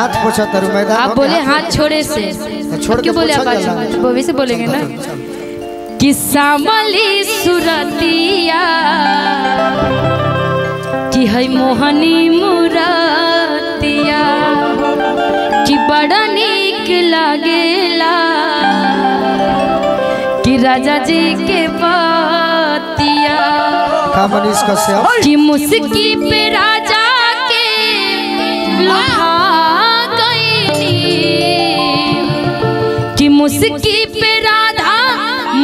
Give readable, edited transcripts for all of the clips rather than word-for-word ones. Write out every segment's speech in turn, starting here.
हाथ पोछा तरु मैदान आप बोले हाथ छोड़े से छोड़ के बोले आप वो वैसे बोलेंगे ना कि सामली सुरतिया कि है मोहनी मुरतिया कि बड़ा नीक लागेला कि राजा जी के पतिया कि मुस्की पे राजा के लुभा गईनी कि मुस्की पे राधा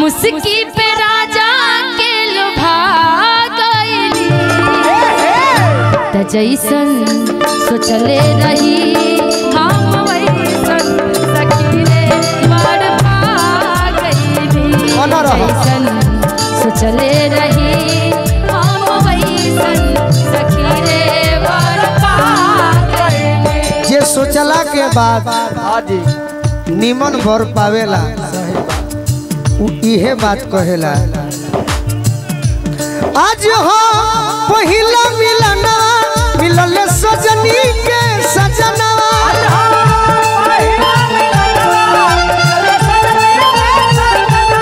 मुस्की पे राजा के लुभा गईनी त जैसन सोचले रही हम वैसन सखी रे वर पा गईनी जैसन सोचले रही हम वैसन सखी रे वर पा गईनी। जे सोचला के बाद निमन भर पावेला इहे बात कहेला। आज हो पहिला मिलना मिलल सजनी के सजना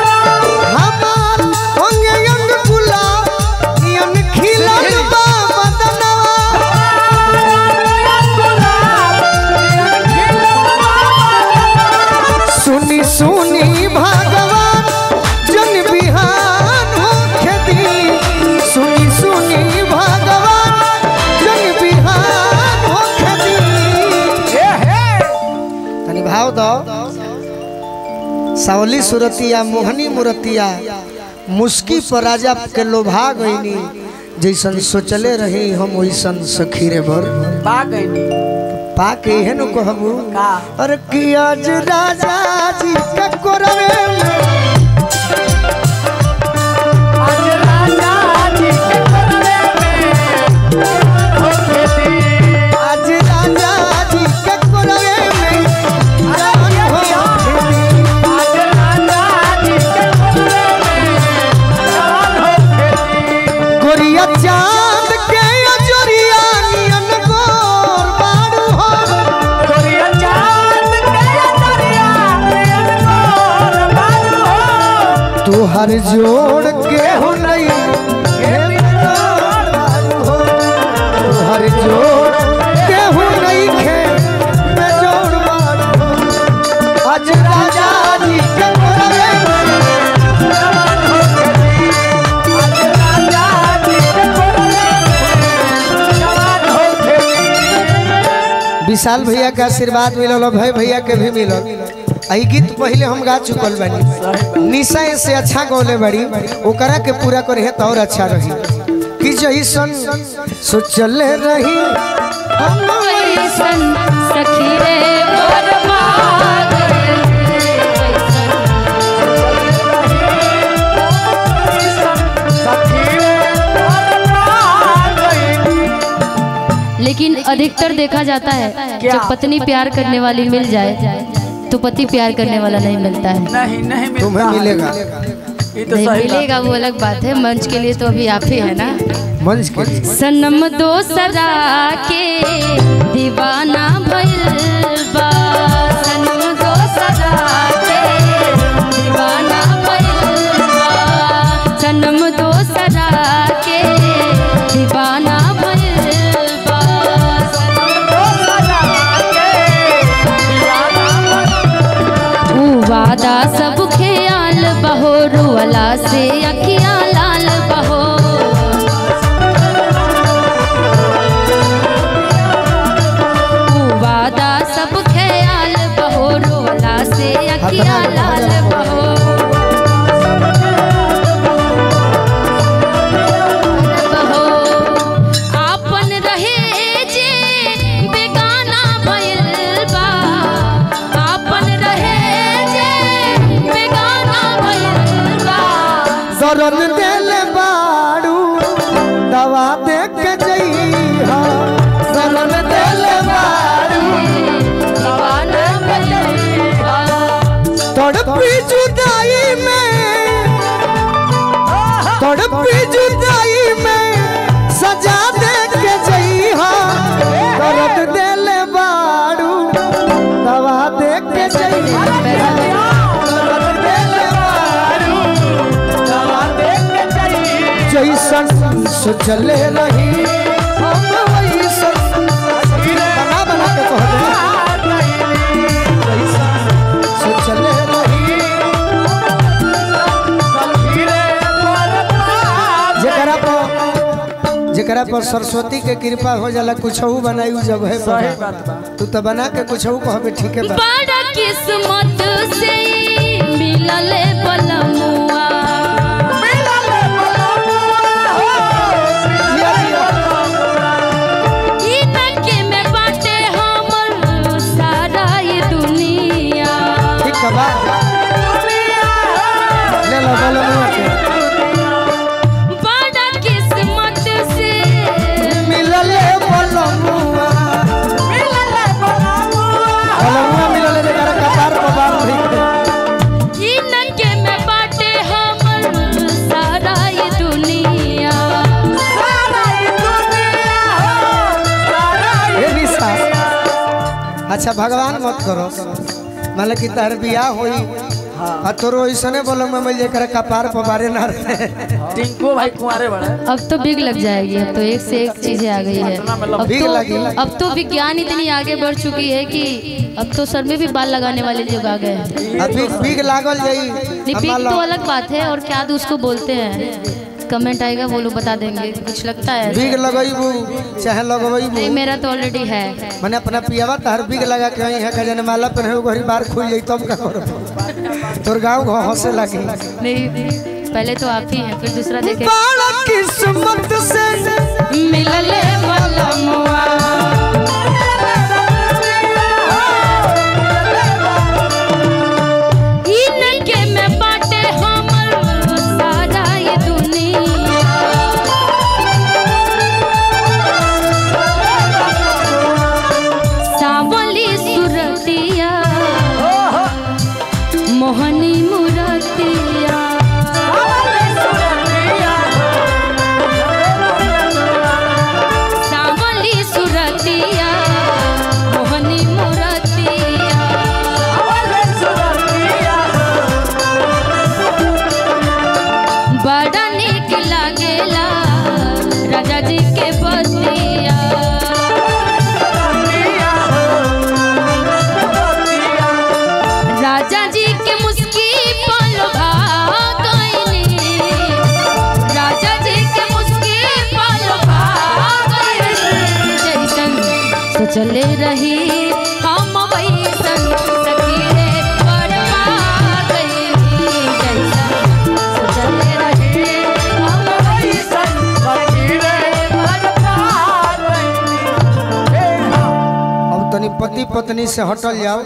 हमार अंग अंग गुलाब यन खिलल बा बदनवा सुनी सुनी भगवान जन बिहान हो खेती सुनी सुनी भगवान जन बिहान हो खेती तनी भाव दो सावली सुरतिया मोहनी मुरतिया मुस्की पर राजा के लोभा गईनी जैसन सोचले रही हम वैसन सखी रे भर पा गईनी पा के हेनु कहबू अरे कि आज राजा जी के कोरवे आज राजा जी के कोरवे में हो खेती आज राजा जी के कोरवे में जान हो खेती आज राजा जी के कोरवे में जान हो खेती गोरिया चांद के अजरिया नियन गोर बाड़ू हो गोरिया चांद के दरिया में गोर बारू हो तू हर जोड़ के हो नहीं हे जोड़ बाड़ू हो तू हर जोड़ के हो नहीं खे मैं जोड़ बाड़ू हो आज राजा जी के कोरवे में जवान हो खेती आज राजा जी के कोरवे में जवान हो खेती विशाल भैया के आशीर्वाद मिलल भाई भैया के भी मिलल। आई गीत पहले हम गा चुकल बानी निशा से अच्छा गौले बड़ी ओकरा के पूरा करे तो और अच्छा रही कि जैसन सोचले रही हम वैसन सखी रे वर पा गईनी। लेकिन अधिकतर देखा जाता है जब पत्नी प्यार करने वाली मिल जाए तो पति प्यार करने वाला नहीं मिलता है। नहीं नहीं मिलता तुम्हें मिलेगा ये तो नहीं सही मिलेगा वो अलग बात है। मंच के लिए तो अभी आप ही है ना। मंच के सनम दोसरा के दीवाना भइल बा सनम दोसरा के दीवाना भइल बा सनम दोसरा के दीवाना भइल बा सनम दोसरा के दीवाना ऊ वादा सब ख्याल बहो रुअला से अखियाँ लाल बहो ऊ वादा सब ख्याल बहो रुअला से अखियाँ लाल बहो बहो आपन रहे जे बेगाना भइल बा आपन रहे जे बेगाना भइल बा शरण दिल बाड़ू दवा दे के जइहा शरण दिल बाड़ू दीवाना भइल बा तड़पी जुदाई में सजा दे के जइहा दर्द दिल बाड़ू सोचले रही हम वैसन बना बना के कह दे सोचले रही जेकरा पर सरस्वती के कृपा हो जाला कुछ बनाई जगह पर तू तो बना के कुछ कहबे ठीक है बड़ा किस्मत से मिलल बलमुआ ले लो बलमुआ के बड़ा किस्मत से मिलल बलमुआ मिलल जरा कपार पर बार भई इनके में बाटे हमर सारा ये दुनिया ये भी सास अच्छा भगवान मत करो मतलब कि तार बियाह होई हाँ तोरो ऐसने बोलो मैं मिल जेकर कपार पर बारे ना रहे टिंकू भाई कुंवारे बड़े अब तो बिग लग जाएगी अब तो एक से एक चीजें आ गई है अब तो विज्ञान इतनी आगे बढ़ चुकी है कि अब तो सर में भी बाल लगाने वाले लोग आ गए हैं अभी बिग लागल जाई नहीं बिग तो अलग बात है और क्या उसको बोलते हैं कमेंट आएगा वो लोग बता देंगे कुछ लगता है बिग लगइबू चाहे लगइबू नहीं मेरा तो ऑलरेडी है मैंने अपना पियावा तार बिग लगा के यहां का जनमाला पर है घरी बार खुल जाई तब का करो तोर गांव हंसे लगी नहीं पहले तो आप ही हैं फिर दूसरा देखे बड़ा किस्मत से मिलल बलमुआ इनके में बाटे हमर सारा ये दुनिया सावली सुरतिया मोहनी मुरतिया सावली सुरतिया मोहनी मुरतिया बड़ा नीक लागेला राजा जी के बतिया राजा जी के मुस्की पल भागइनी राजा जी के मुस्की पल भागइनी जैसन सोचले रही हम वैसन सखी रे बरमा गइनी जैसन सोचले रही हम वैसन सखी रे बरमा गइनी अब तनी पति पत्नी से हटल जाओ